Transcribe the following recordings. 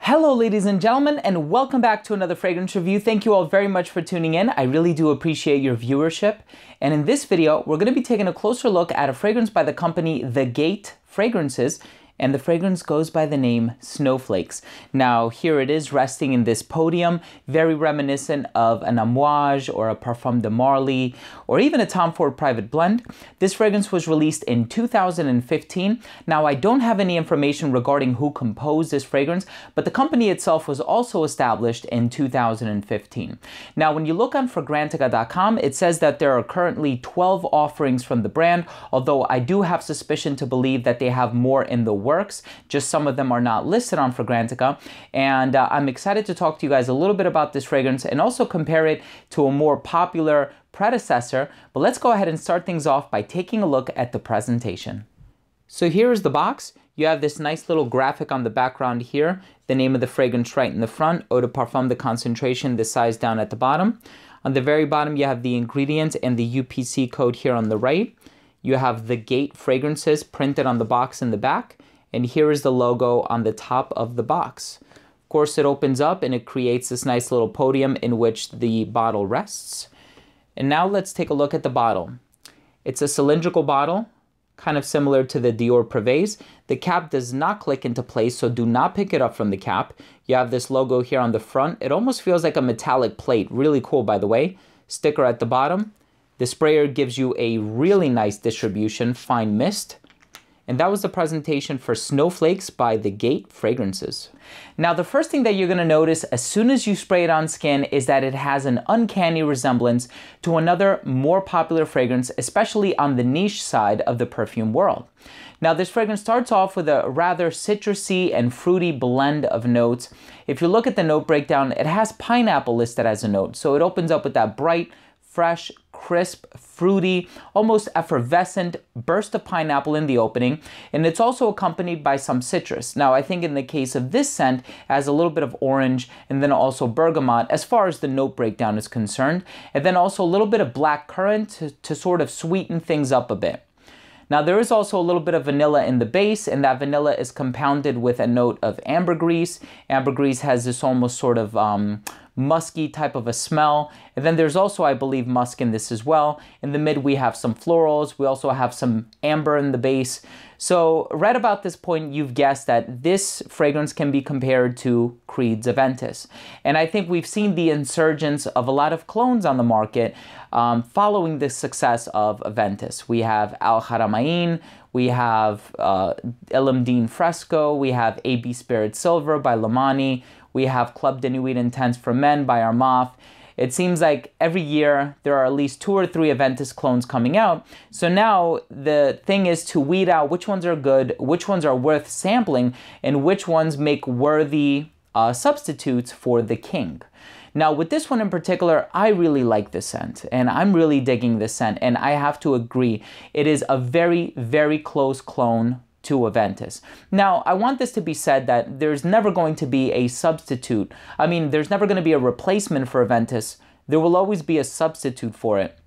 Hello ladies and gentlemen, and welcome back to another fragrance review. Thank you all very much for tuning in. I really do appreciate your viewership. And in this video, we're going to be taking a closer look at a fragrance by the company The Gate Fragrances, and the fragrance goes by the name Snowflakes. Now here it is resting in this podium, very reminiscent of an Amouage or a Parfum de Marly or even a Tom Ford Private Blend. This fragrance was released in 2015. Now I don't have any information regarding who composed this fragrance, but the company itself was also established in 2015. Now when you look on Fragrantica.com, it says that there are currently 12 offerings from the brand, although I do have suspicion to believe that they have more in the works. Just some of them are not listed on Fragrantica, and I'm excited to talk to you guys a little bit about this fragrance and also compare it to a more popular predecessor. But let's go ahead and start things off by taking a look at the presentation. So here is the box. You have this nice little graphic on the background here, the name of the fragrance right in the front, eau de parfum, the concentration, the size down at the bottom. On the very bottom, you have the ingredients and the UPC code here on the right. You have The Gate Fragrances printed on the box in the back. And here is the logo on the top of the box. Of course, it opens up and it creates this nice little podium in which the bottle rests. And now let's take a look at the bottle. It's a cylindrical bottle, kind of similar to the Dior Privés. The cap does not click into place, so do not pick it up from the cap. You have this logo here on the front. It almost feels like a metallic plate. Really cool, by the way. Sticker at the bottom. The sprayer gives you a really nice distribution, fine mist. And that was the presentation for Snowflakes by The Gate Fragrances. Now, the first thing that you're going to notice as soon as you spray it on skin is that it has an uncanny resemblance to another more popular fragrance, especially on the niche side of the perfume world. Now, this fragrance starts off with a rather citrusy and fruity blend of notes. If you look at the note breakdown, it has pineapple listed as a note. So it opens up with that bright, fresh, crisp, fruity, almost effervescent burst of pineapple in the opening, and it's also accompanied by some citrus. Now, I think in the case of this scent, it has a little bit of orange and then also bergamot as far as the note breakdown is concerned, and then also a little bit of black currant to sort of sweeten things up a bit. Now, there is also a little bit of vanilla in the base, and that vanilla is compounded with a note of ambergris. Ambergris has this almost sort of musky type of a smell. And then there's also, I believe, musk in this as well. In the mid, we have some florals. We also have some amber in the base. So right about this point, you've guessed that this fragrance can be compared to Creed's Aventus. And I think we've seen the insurgence of a lot of clones on the market following the success of Aventus. We have Al Haramain, we have Elamdine Fresco, we have AB Spirit Silver by Lamani, we have Club de Nuit Intense for Men by Armaf. It seems like every year there are at least 2 or 3 Aventus clones coming out. So now the thing is to weed out which ones are good, which ones are worth sampling, and which ones make worthy substitutes for the king. Now with this one in particular, I really like this scent, and I'm really digging this scent, and I have to agree, it is a very, very close clone to Aventus. Now, I want this to be said that there's never going to be a substitute. I mean, there's never going to be a replacement for Aventus. There will always be a substitute for it.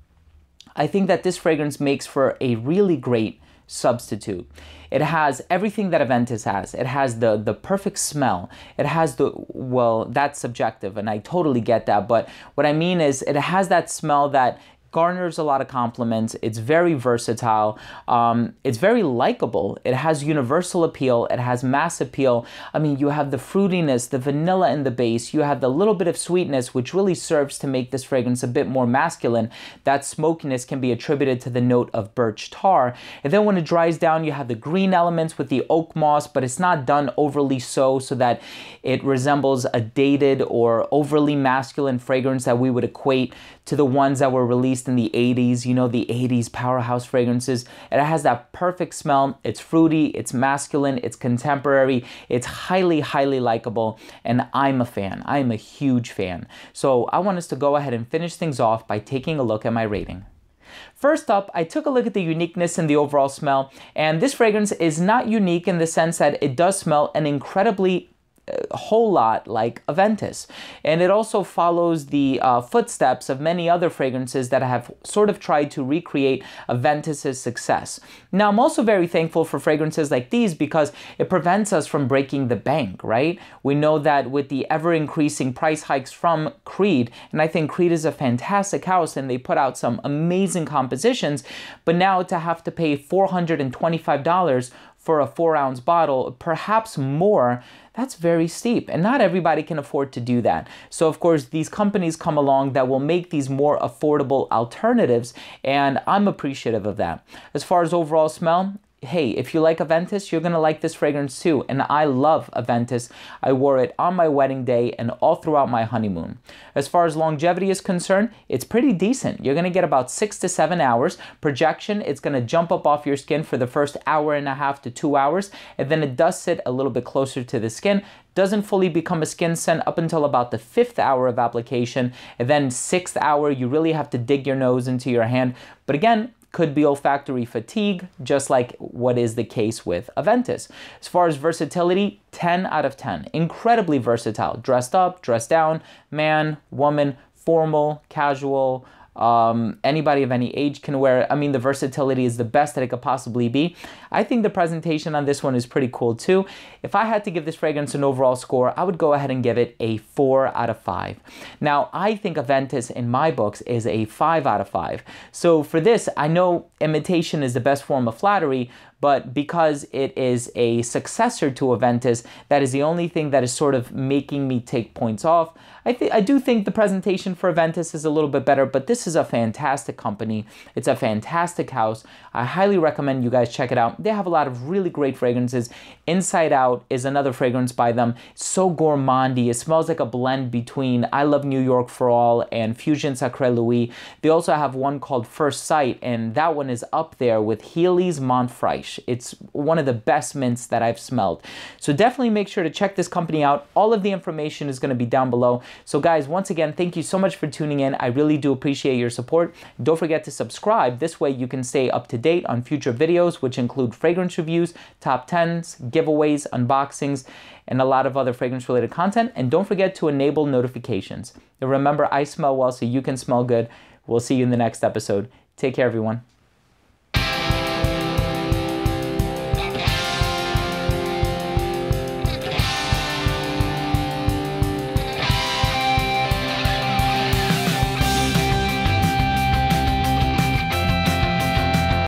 I think that this fragrance makes for a really great substitute. It has everything that Aventus has. It has the perfect smell. It has well, that's subjective, and I totally get that. But what I mean is it has that smell that garners a lot of compliments. It's very versatile. It's very likable. It has universal appeal. It has mass appeal. I mean, you have the fruitiness, the vanilla in the base. You have the little bit of sweetness, which really serves to make this fragrance a bit more masculine. That smokiness can be attributed to the note of birch tar. And then when it dries down, you have the green elements with the oak moss, but it's not done overly so that it resembles a dated or overly masculine fragrance that we would equate to the ones that were released in the 80s, you know, the 80s powerhouse fragrances. And it has that perfect smell. It's fruity, it's masculine, it's contemporary, it's highly, highly likable, and I'm a fan. I'm a huge fan. So I want us to go ahead and finish things off by taking a look at my rating. First up, I took a look at the uniqueness in the overall smell, and this fragrance is not unique in the sense that it does smell an incredibly a whole lot like Aventus. And it also follows the footsteps of many other fragrances that have sort of tried to recreate Aventus's success. Now, I'm also very thankful for fragrances like these because it prevents us from breaking the bank, right? We know that with the ever-increasing price hikes from Creed, and I think Creed is a fantastic house and they put out some amazing compositions, but now to have to pay $425 for a 4-ounce bottle, perhaps more, that's very steep, and not everybody can afford to do that. So of course, these companies come along that will make these more affordable alternatives, and I'm appreciative of that. As far as overall smell, hey, if you like Aventus, you're gonna like this fragrance too. And I love Aventus. I wore it on my wedding day and all throughout my honeymoon. As far as longevity is concerned, it's pretty decent. You're gonna get about 6 to 7 hours. Projection, it's gonna jump up off your skin for the first 1.5 to 2 hours, and then it does sit a little bit closer to the skin. Doesn't fully become a skin scent up until about the 5th hour of application, and then 6th hour, you really have to dig your nose into your hand. But again, could be olfactory fatigue, just like what is the case with Aventus. As far as versatility, 10 out of 10. Incredibly versatile. Dressed up, dressed down, man, woman, formal, casual, anybody of any age can wear it. I mean, the versatility is the best that it could possibly be. I think the presentation on this one is pretty cool too. If I had to give this fragrance an overall score, I would go ahead and give it a 4 out of 5. Now, I think Aventus in my books is a 5 out of 5. So for this, I know imitation is the best form of flattery, but because it is a successor to Aventus, that is the only thing that is sort of making me take points off. I do think the presentation for Aventus is a little bit better, but this is a fantastic company. It's a fantastic house. I highly recommend you guys check it out. They have a lot of really great fragrances. Inside Out is another fragrance by them. So gourmandy. It smells like a blend between I Love New York for All and Fusion Sacre Louis. They also have one called First Sight, and that one is up there with Healy's Montfresh. It's one of the best mints that I've smelled. So definitely make sure to check this company out. All of the information is going to be down below. So guys, once again, thank you so much for tuning in. I really do appreciate your support. Don't forget to subscribe. This way you can stay up to date on future videos, which include fragrance reviews, top 10s, giveaways, unboxings, and a lot of other fragrance related content. And don't forget to enable notifications. And remember, I smell well so you can smell good. We'll see you in the next episode. Take care, everyone.